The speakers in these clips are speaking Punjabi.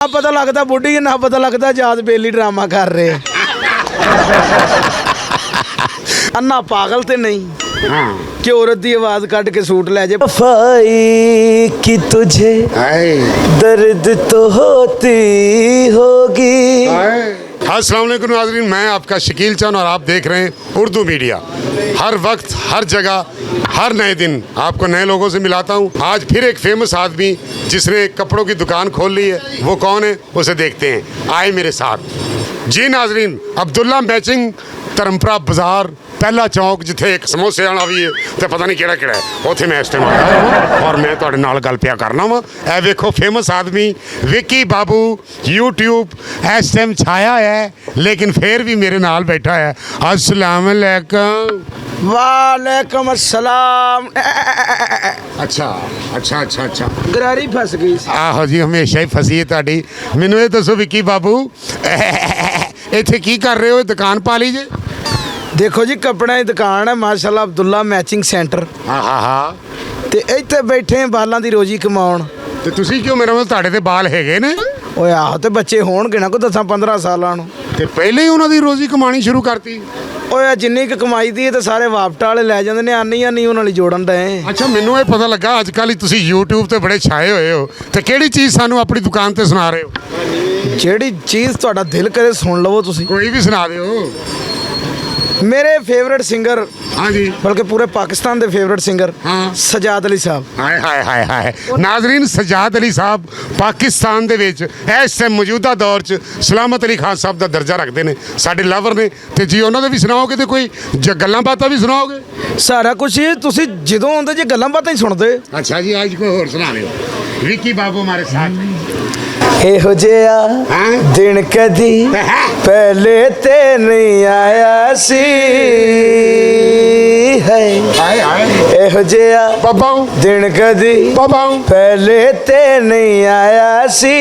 ना पता लगता बुढ़ी ना पता लगता जात बेली ड्रामा कर रहे अन्ना पागल ते नहीं हाँ कि औरत की आवाज कट के सूट ले जाए। वफाई की तुझे दर्द तो होती होगी। अस्सलाम वालेकुम नाज़रीन, मैं आपका शकील चंद और आप देख रहे हैं उर्दू मीडिया। हर वक्त हर जगह हर नए दिन आपको नए लोगों से मिलाता हूँ। आज फिर एक फेमस आदमी जिसने कपड़ों की दुकान खोल ली है, वो कौन है उसे देखते हैं। आए मेरे साथ। जी नाज़रीन, अब्दुल्ला मैचिंग धर्मपुरा बाजार पहला चौक जिथे एक समोसे वाला भी है तो पता नहीं केड़ा केड़ा है, उत्थे मैं इस टाइम आया और मैं तुहाडे नाल गल पिया करना वा। ए वेखो फेमस आदमी विक्की बाबू यूट्यूब इस टाइम छाया है, लेकिन फिर भी मेरे नाल बैठा है। अस्सलाम वालेकुम। वालेकुम अस्सलाम। अच्छा अच्छा अच्छा अच्छा, गरारी फस गई सी। आहो जी, हमेशा ही फसी है तुहाडी। मैनू ये दसो विक्की बाबू, इत्थे की कर रहे हो? दुकान पा लीजिए। देखो जी कपड़े की दुकान है माशाल्लाह, अब्दुल्ला मैचिंग सेंटर हाँ हाँ हाँ। ते इत्थे बैठे हैं बालों की रोजी कमाउण। ਤੇ ਤੁਸੀਂ ਕਿਉਂ ਮੇਰੇ ਨਾਲ ਤੁਹਾਡੇ ਤੇ ਬਾਲ ਹੈਗੇ ਨੇ ओए आहो ते बच्चे होणगे ना कोई 10-15 सालां नूं। ਤੇ ਪਹਿਲੇ ਹੀ ਉਹਨਾਂ ਦੀ ਰੋਜ਼ੀ ਕਮਾਣੀ ਸ਼ੁਰੂ ਕਰਤੀ। ओए जिन्नी क कमाई दी है तो सारे वापटा वाले लै जांदे ने, आनी नहीं उन्हां लई जोड़न दे। ਅੱਛਾ, ਮੈਨੂੰ ਇਹ ਪਤਾ ਲੱਗਾ ਅੱਜ ਕੱਲ੍ਹ ਹੀ ਤੁਸੀਂ YouTube ਤੇ ਬੜੇ ਛਾਏ ਹੋਏ ਹੋ, ਤੇ ਕਿਹੜੀ ਚੀਜ਼ ਸਾਨੂੰ ਆਪਣੀ ਦੁਕਾਨ ਤੇ ਸੁਣਾ ਰਹੇ ਹੋ? ਜਿਹੜੀ ਚੀਜ਼ ਤੁਹਾਡਾ ਦਿਲ ਕਰੇ ਸੁਣ ਲਵੋ ਤੁਸੀਂ। ਕੋਈ ਵੀ ਸੁਣਾ ਦਿਓ। ਮੇਰੇ ਫੇਵਰਿਟ ਸਿੰਗਰ, ਹਾਂਜੀ। ਬਲਕਿ ਪੂਰੇ ਪਾਕਿਸਤਾਨ ਦੇ ਫੇਵਰਿਟ ਸਿੰਗਰ ਹਾਂ। ਸਜਾਦ ਅਲੀ ਸਾਹਿਬ। ਹਾਏ ਹਾਏ ਹਾਏ ਹਾਏ ਨਾਜ਼ਰੀਨ, ਸਜਾਦ ਅਲੀ ਸਾਹਿਬ ਪਾਕਿਸਤਾਨ ਦੇ ਵਿੱਚ ਇਸ ਟਾਈਮ ਮੌਜੂਦਾ ਦੌਰ 'ਚ ਸਲਾਮਤ ਅਲੀ ਖਾਨ ਸਾਹਿਬ ਦਾ ਦਰਜਾ ਰੱਖਦੇ ਨੇ, ਸਾਡੇ ਲਵਰ ਨੇ। ਤੇ ਜੀ ਉਹਨਾਂ ਦੇ ਵੀ ਸੁਣਾਓਗੇ ਤੇ ਕੋਈ ਗੱਲਾਂ ਬਾਤਾਂ ਵੀ ਸੁਣਾਓਗੇ? ਸਾਰਾ ਕੁਝ ਹੀ ਤੁਸੀਂ ਜਦੋਂ ਆਉਂਦੇ ਜੇ ਗੱਲਾਂ ਬਾਤਾਂ ਹੀ ਸੁਣਦੇ। ਅੱਛਾ ਜੀ, ਅੱਜ ਕੋਈ ਹੋਰ ਸੁਣਾ ਦਿਓ। ਵਿੱਕੀ ਬਾਬੂ ਹਮਾਰੇ ਸਾਥ। ਇਹੋ ਜਿਹਾ ਦਿਨ ਕਦੀ ਪਹਿਲੇ ਤੇ ਨਹੀਂ ਆਇਆ ਸੀ ਹੈ। ਹਾਏ ਹਾਏ ਇਹੋ ਜਿਹਾ ਬਾਬਾ ਦਿਨ ਕਦੀ ਬਾਬਾ ਪਹਿਲੇ ਤੇ ਨਹੀਂ ਆਇਆ ਸੀ।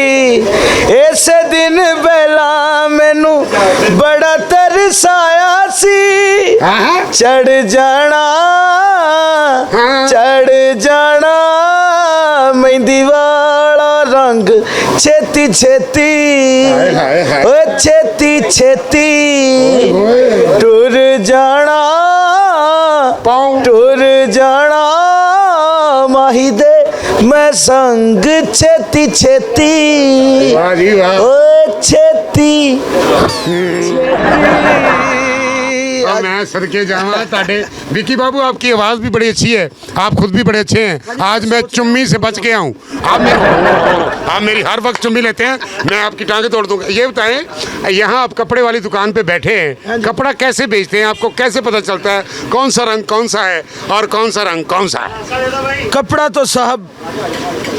ਇਸ ਦਿਨ ਪਹਿਲਾਂ ਮੈਨੂੰ ਬੜਾ ਤਰਸ ਆਇਆ ਸੀ। ਚੜ ਜਾਣਾ ਚੜ ਜਾਣਾ ਮਹਿੰਦੀ ਵਾਲਾ ਰੰਗ ਛੇਤੀ ਛੇਤੀ ਓ ਛੇਤੀ ਛੇਤੀ ਟੁਰ ਜਾਣਾ ਟੁਰ ਜਾਣਾ ਮਾਹੀ ਦੇ ਮੈਂ ਸੰਗ ਛੇਤੀ ਛੇਤੀ ਵਾਹ ਜੀ ਵਾਹ। ਓ ਛੇਤੀ मैं सदके जावा ताडे। विक्की बाबू, आपकी आवाज़ भी बड़ी अच्छी है, आप खुद भी बड़े अच्छे हैं। आज मैं चुम्मी से बच गया हूँ। आप मेरी हर वक्त चुम्मी लेते हैं, मैं आपकी टांगे तोड़ दूंगा। ये बताएं, यहाँ आप कपड़े वाली दुकान पे बैठे हैं, कपड़ा कैसे बेचते हैं? आपको कैसे पता चलता है कौन सा रंग कौन सा है और कौन सा रंग कौन सा है? कपड़ा तो साहब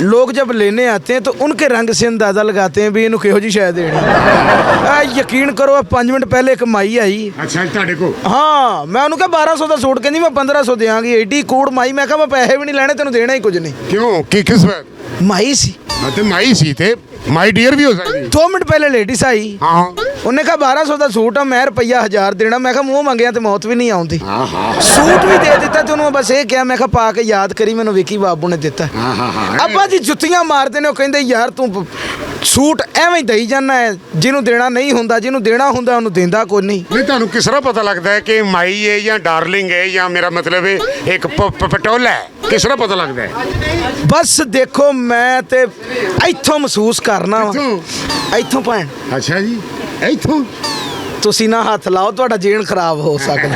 लोग जब लेने आते हैं तो उनके रंग से अंदाज़ा लगाते हैं भी इन्हों किहो जी शायद देनी। यकीन करो 5 मिनट पहले एक माई आई। अच्छा ताडे को? हाँ, मैं उन्होंने कहा 1200 का सूट, कहती मैं 1500 देंगी। एडी कूड़ माई। मैं कहा मैं पैसे भी नहीं लेने, तेन देना ही कुछ नहीं। क्यों की किस बात? माई सी। ते माई सी ते माई डियर भी हो सकती। 2 मिनट पहले लेडीज आई, हाँ उन्हें कहा 1200 का सूट आ, मैं रुपया 1000 देना। मैं कहा मूँह मंगया तो मौत भी नहीं आती। हाँ हाँ सूट भी दे दिता तो उन्होंने बस ये क्या, मैं कहा पा के याद करी, मैंने विक्की बाबू ने दिता। हाँ हाँ हाँ। अब्बा जी जुत्तियां मारते ने, कहते यार तू सूट ਐਵੇਂ ਹੀ ਦਈ ਜਾਂਦਾ ਹੈ, ਜਿਹਨੂੰ ਦੇਣਾ ਨਹੀਂ ਹੁੰਦਾ, ਜਿਹਨੂੰ ਦੇਣਾ ਹੁੰਦਾ ਉਹਨੂੰ ਦਿੰਦਾ ਕੋਈ ਨਹੀਂ। नहीं ਤੁਹਾਨੂੰ किस तरह पता लगता है कि माई है या डार्लिंग है या मेरा मतलब है एक पटोला है? किस तरह पता लगता है? ਬਸ ਦੇਖੋ ਮੈਂ ਤੇ ਇੱਥੋਂ ਮਹਿਸੂਸ ਕਰਨਾ ਵਾ। ਇੱਥੋਂ ਭੈਣ अच्छा जी, इथों ਤੁਸੀਂ ਨਾ ਹੱਥ ਲਾਓ, ਤੁਹਾਡਾ ਜੀਣ ਖਰਾਬ ਹੋ ਸਕਦਾ।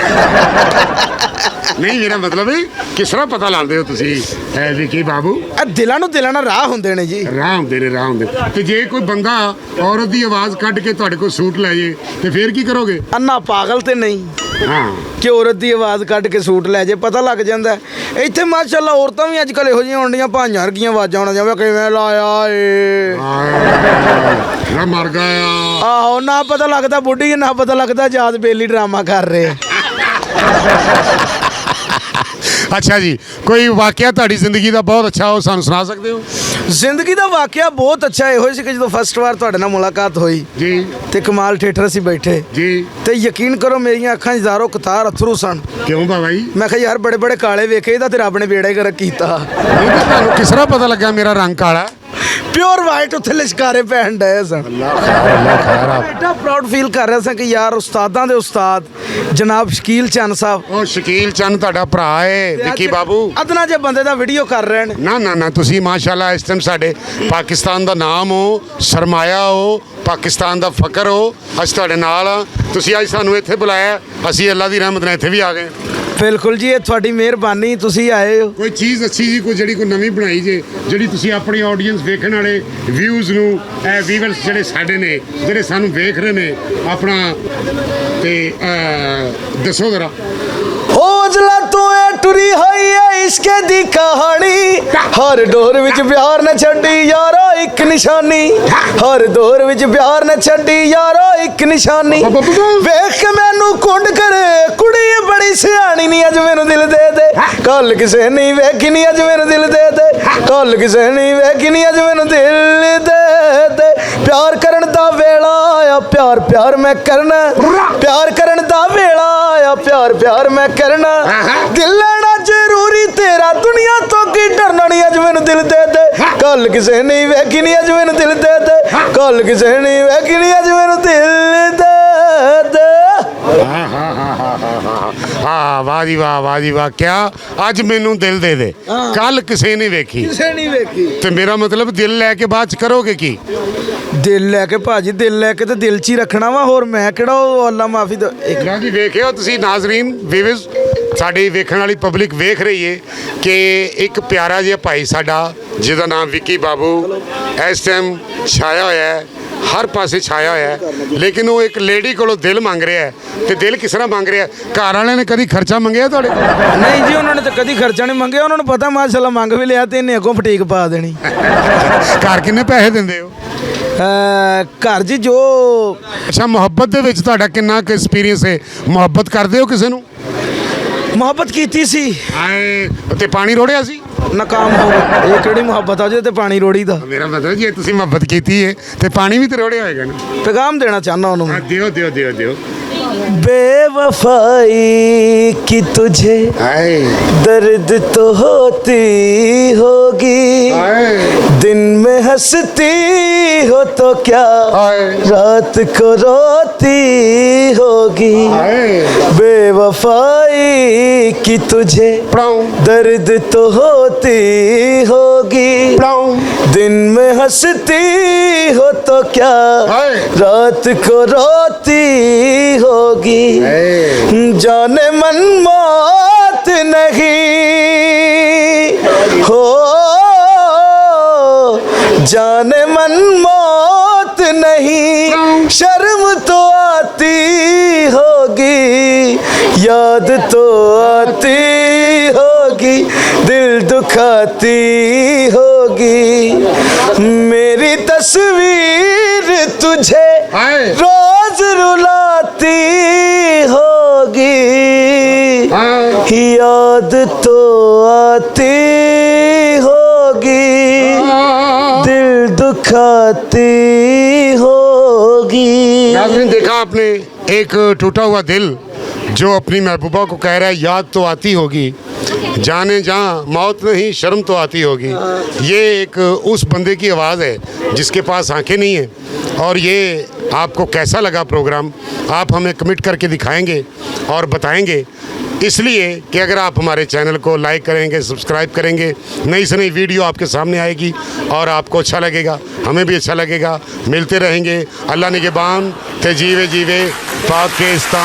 नहीं, मेरा मतलब है किस तरह पता लाते हो तुसी विक्की बाबू? ਇਹ ਦਿਲਾਂ ਨੂੰ ਦਿਲਾਂ ਨਾਲ ਰਾਹ ਹੁੰਦੇ ਨੇ ਜੀ। राह ਹੁੰਦੇ ਨੇ ਰਾਹ ਹੁੰਦੇ। ਤੇ ਜੇ ਕੋਈ ਬੰਦਾ ਔਰਤ ਦੀ ਆਵਾਜ਼ ਕੱਢ ਕੇ ਤੁਹਾਡੇ ਕੋਲ ਸੂਟ ਲੈ ਜੇ ਤੇ ਫੇਰ ਕੀ ਕਰੋਗੇ? ਅੰਨਾ ਪਾਗਲ ਤੇ ਨਹੀਂ ਹਾਂ ਕਿ ਔਰਤ ਦੀ ਆਵਾਜ਼ ਕੱਢ ਕੇ ਸੂਟ ਲੈ ਜੇ, ਪਤਾ ਲੱਗ ਜਾਂਦਾ। ਇੱਥੇ ਮਾਸ਼ਾਅੱਲਾ ਔਰਤਾਂ ਵੀ ਅੱਜ ਕੱਲ੍ਹ ਇਹੋ ਜਿਹੀਆਂ ਹੁੰਦੀਆਂ, ਭਾਈਆਂ ਵਰਗੀਆਂ ਆਵਾਜ਼ਾਂ ਹੋਣਾ ਜਾਵੇ ਕਿਵੇਂ ਲਾਇਆ ਏ ਨਾ ਮਰ ਗਿਆ। ਆਹੋ, ਨਾ ਪਤਾ ਲੱਗਦਾ ਬੁੱਢੀ, ਨਾ ਪਤਾ ਲੱਗਦਾ ਜਾਤ ਬੇਲੀ ड्रामा कर रहे। अच्छा जी, कोई वाकया ਤੁਹਾਡੀ ਜ਼ਿੰਦਗੀ ਦਾ ਬਹੁਤ ਅੱਛਾ ਹੋ ਸਾਨੂੰ ਸੁਣਾ ਸਕਦੇ ਹੋ? ਜ਼ਿੰਦਗੀ ਦਾ ਵਾਕਿਆ ਬਹੁਤ ਅੱਛਾ ਇਹੋ ਸੀ ਕਿ ਜਦੋਂ ਫਸਟ ਵਾਰ ਤੁਹਾਡੇ ਨਾਲ ਮੁਲਾਕਾਤ ਹੋਈ ਜੀ ਤੇ ਕਮਾਲ ਥੀਏਟਰ ਅਸੀਂ ਬੈਠੇ ਜੀ, ਤੇ ਯਕੀਨ ਕਰੋ ਮੇਰੀਆਂ ਅੱਖਾਂ 'ਚ ਜ਼ਾਰੋ ਕਤਾਰ ਅਥਰੂ ਸਨ। ਕਿਉਂ ਬਾਬਾ ਜੀ? ਮੈਂ ਕਿਹਾ ਯਾਰ ਬੜੇ ਬੜੇ ਕਾਲੇ ਵੇਖੇ, ਇਹਦਾ ਤੇ ਰੱਬ ਨੇ ਬੇੜਾ ਹੀ ਗਰਕ ਕੀਤਾ। ਨਹੀਂ, ਤੁਹਾਨੂੰ ਕਿਸ ਤਰ੍ਹਾਂ ਪਤਾ ਲੱਗਾ ਮੇਰਾ ਰੰਗ ਕਾਲਾ? ਪਿਓਰ ਵਾਈਟ ਉੱਥੇ ਲਿਸ਼ਕਾਰੇ ਪੈਣ ਡਏ ਸਨ। ਬੇਟਾ ਪ੍ਰਾਊਡ ਫੀਲ ਕਰ ਰਿਹਾ ਸਾਂ ਕਿ ਯਾਰ ਉਸਤਾਦਾਂ ਦੇ ਉਸਤਾਦ ਜਨਾਬ ਸ਼ਕੀਲ ਚੰਨ ਸਾਹਿਬ ਉਹ ਸ਼ਕੀਲ ਚੰਦ ਤੁਹਾਡਾ ਭਰਾ ਹੈ ਵਿੱਕੀ ਬਾਬੂ। ਅਦਨਾ ਜੇ ਬੰਦੇ ਦਾ ਵੀਡੀਓ ਕਰ ਰਹੇ ਨੇ। ਨਾ ਨਾ ਨਾ ਤੁਸੀਂ ਮਾਸ਼ਾਅੱਲਾ ਇਸ ਟਾਈਮ ਸਾਡੇ ਪਾਕਿਸਤਾਨ ਦਾ ਨਾਮ ਹੋ, ਸਰਮਾਇਆ ਹੋ, ਪਾਕਿਸਤਾਨ ਦਾ ਫਕਰ ਹੋ। ਅਸੀਂ ਤੁਹਾਡੇ ਨਾਲ ਆ। ਤੁਸੀਂ ਅੱਜ ਸਾਨੂੰ ਇੱਥੇ ਬੁਲਾਇਆ, ਅਸੀਂ ਅੱਲਾ ਦੀ ਰਹਿਮਤ ਨਾਲ ਇੱਥੇ ਵੀ ਆ ਗਏ। ਬਿਲਕੁਲ ਜੀ, ਇਹ ਤੁਹਾਡੀ ਮਿਹਰਬਾਨੀ, ਤੁਸੀਂ ਆਏ ਹੋ। ਕੋਈ ਚੀਜ਼ ਅੱਛੀ ਜੀ ਕੋਈ ਜਿਹੜੀ ਕੋਈ ਨਵੀਂ ਬਣਾਈ ਜੇ ਜਿਹੜੀ ਤੁਸੀਂ ਆਪਣੀ ਆਡੀਅנס ਵੇਖਣ ਵਾਲੇ ਵਿਊਜ਼ ਨੂੰ ਇਹ ਵੀਵਰਸ ਜਿਹੜੇ ਸਾਡੇ ਨੇ ਜਿਹੜੇ ਸਾਨੂੰ ਵੇਖ ਰਹੇ ਨੇ ਆਪਣਾ ਤੇ ਦੱਸੋ ਜ਼ਰਾ। ਹੌਜਲਾ ਤੋਂ ਇਹ ਟੁਰੀ ਹੋਈ ਹੈ ਇਸ਼ਕੇ ਦੀ ਕਹਾਣੀ, ਹਰ ਦੌਰ ਵਿੱਚ ਪਿਆਰ ਨਾ ਛੱਡੀ ਯਾਰੋ ਇੱਕ ਨਿਸ਼ਾਨੀ, ਹਰ ਦੌਰ ਵਿੱਚ ਪਿਆਰ ਨਾ ਛੱਡੀ ਯਾਰੋ ਇੱਕ ਨਿਸ਼ਾਨੀ। ਵੇਖ ਕੇ ਮੈਨੂੰ ਕੁੰਡ ਕਰੇ ਕੁੜੀ ਬੜੀ ਸਿਆਣੀ ਨਹੀਂ, ਅੱਜ ਮੈਨੂੰ ਦਿਲ ਦੇ ਦੇ ਕੱਲ ਕਿਸੇ ਨਹੀਂ ਵੇਖੀ ਨਹੀਂ, ਅੱਜ ਮੈਨੂੰ ਦਿਲ ਦੇ ਦੇ ਕੱਲ ਕਿਸੇ ਨਹੀਂ ਵੇਖੀ ਨਹੀਂ, ਅੱਜ ਮੈਨੂੰ ਦਿਲ ਦੇ ਦੇ। ਪਿਆਰ ਕਰਨ ਦਾ ਵੇਲਾ ਆਇਆ, ਪਿਆਰ ਪਿਆਰ ਮੈਂ ਕਰਨਾ, ਪਿਆਰ ਕਰਨ ਦਾ ਵੇਲਾ ਆਇਆ, ਪਿਆਰ ਪਿਆਰ ਮੈਂ ਕਰਨਾ। ਦਿਲ ਲੈਣਾ ਜ਼ਰੂਰੀ ਤੇਰਾ, ਦੁਨੀਆ ਤੋਂ ਕੀ ਡਰਨਾ ਨਹੀਂ, ਅੱਜ ਮੈਨੂੰ ਦਿਲ ਦੇ ਦੇ ਕੱਲ ਕਿਸੇ ਨਹੀਂ ਵੇਖੀ ਨਹੀਂ, ਅੱਜ ਮੈਨੂੰ ਦਿਲ ਦੇ ਦੇ ਕੱਲ ਕਿਸੇ ਨਹੀਂ ਵੇਖੀ ਨਹੀਂ, ਅੱਜ ਮੈਨੂੰ ਦਿਲ ਦੇ ਦੇ। ਹਾਂ ਵਾਹ ਜੀ ਵਾਹ, ਵਾਹ ਜੀ ਵਾਹ। ਕਿਆ ਅੱਜ ਮੈਨੂੰ ਦਿਲ ਦੇ ਦੇ ਕੱਲ ਕਿਸੇ ਨੇ ਵੇਖੀ, ਕਿਸੇ ਨਹੀਂ ਵੇਖੀ। ਤੇ ਮੇਰਾ ਮਤਲਬ ਦਿਲ ਲੈ ਕੇ ਬਾਅਦ ਚ ਕਰੋਗੇ ਕੀ? ਦਿਲ ਲੈ ਕੇ ਭਾਜੀ, ਦਿਲ ਲੈ ਕੇ ਤੇ ਦਿਲ 'ਚ ਹੀ ਰੱਖਣਾ ਵਾ, ਹੋਰ ਮੈਂ ਕਿਹੜਾ ਉਹ ਅੱਲਾ ਮਾਫੀ ਦਾ ਇਕਰਾ ਜੀ ਵੇਖਿਓ ਤੁਸੀਂ ਨਾਜ਼ਰੀਨ ਵੀਵਰਸ, ਸਾਡੀ ਵੇਖਣ ਵਾਲੀ ਪਬਲਿਕ ਵੇਖ ਰਹੀ ਹੈ ਕਿ ਇੱਕ ਪਿਆਰਾ ਜਿਹਾ ਭਾਈ ਸਾਡਾ ਜਿਹਦਾ ਨਾਮ ਵਿੱਕੀ ਬਾਬੂ ਇਸ ਟਾਈਮ ਛਾਇਆ ਹੋਇਆ ਹੈ, ਹਰ ਪਾਸੇ ਛਾਇਆ ਹੋਇਆ ਹੈ, ਲੇਕਿਨ ਉਹ ਇੱਕ ਲੇਡੀ ਕੋਲੋਂ ਦਿਲ ਮੰਗ ਰਿਹਾ ਹੈ। ਤੇ ਦਿਲ ਕਿਸ ਤਰ੍ਹਾਂ ਮੰਗ ਰਿਹਾ? ਘਰ ਵਾਲਿਆਂ ਨੇ ਕਦੀ ਖਰਚਾ ਮੰਗਿਆ ਤੁਹਾਡੇ ਕੋਲ? ਨਹੀਂ ਜੀ, ਉਹਨਾਂ ਨੇ ਤਾਂ ਕਦੀ ਖਰਚਾ ਨਹੀਂ ਮੰਗਿਆ, ਉਹਨਾਂ ਨੂੰ ਪਤਾ ਮਾਸ਼ਾਅੱਲਾ ਮੰਗ ਵੀ ਲਿਆ ਤੇ ਇਹਨੇ ਅੱਗੋਂ ਫਟੀਕ ਪਾ ਦੇਣੀ। ਘਰ ਕਿੰਨੇ ਪੈਸੇ ਦਿੰਦੇ ਹੋ? ਘਰ ਜੀ ਜੋ ਅੱਛਾ, ਮੁਹੱਬਤ ਦੇ ਵਿੱਚ ਤੁਹਾਡਾ ਕਿੰਨਾ ਕੁ ਐਕਸਪੀਰੀਅੰਸ ਹੈ? ਮੁਹੱਬਤ ਕਰਦੇ ਹੋ ਕਿਸੇ ਨੂੰ? ਮੁਹੱਬਤ ਕੀਤੀ ਸੀ, ਆਏ ਤੇ ਪਾਣੀ ਰੋੜਿਆ ਸੀ? ਨਾਕਾਮ ਹੋ ਗਏ। ਇਹ ਕਿਹੜੀ ਮੁਹੱਬਤ ਆ ਜੇ ਤੇ ਪਾਣੀ ਰੋੜੀ ਦਾ? ਮੇਰਾ ਮਤਲਬ ਜੇ ਤੁਸੀਂ ਮੁਹੱਬਤ ਕੀਤੀ ਹੈ ਤੇ ਪਾਣੀ ਵੀ ਤੇ ਰੋੜਿਆ ਹੋਏਗਾ ਨਾ। ਪੈਗਾਮ ਦੇਣਾ ਚਾਹੁੰਦਾ ਉਹਨੂੰ ਮੈਂ। ਦਿਓ ਦਿਓ ਦਿਓ ਦਿਓ। बेवफाई की तुझे दर्द तो होती होगी, दिन में हंसती हो तो क्या रात को रोती होगी। बेवफाई की तुझे दर्द तो होती होगी, दिन में हंसती हो तो क्या रात को रोती होगी। जाने मन मौत नहीं हो, जाने मन मौत नहीं, शर्म तो आती होगी, याद तो आती होगी, दिल दुखाती होगी। मेरी तस्वीर तुझे रोज रुलाती होगी, याद तो आती होगी, दिल दुखाती होगी। आपने देखा आपने एक टूटा हुआ दिल जो अपनी महबूबा को कह रहा है याद तो आती होगी, जाने जहाँ मौत नहीं शर्म तो आती होगी। ये एक उस बंदे की आवाज़ है जिसके पास आंखें नहीं है। और ये आपको कैसा लगा प्रोग्राम आप हमें कमेंट करके दिखाएंगे और बताएंगे, इसलिए कि अगर आप हमारे चैनल को लाइक करेंगे, सब्सक्राइब करेंगे, नई से नई वीडियो आपके सामने आएगी और आपको अच्छा लगेगा, हमें भी अच्छा लगेगा। मिलते रहेंगे। अल्लाह निगहबान ते जीवे जीवे पाकिस्तान।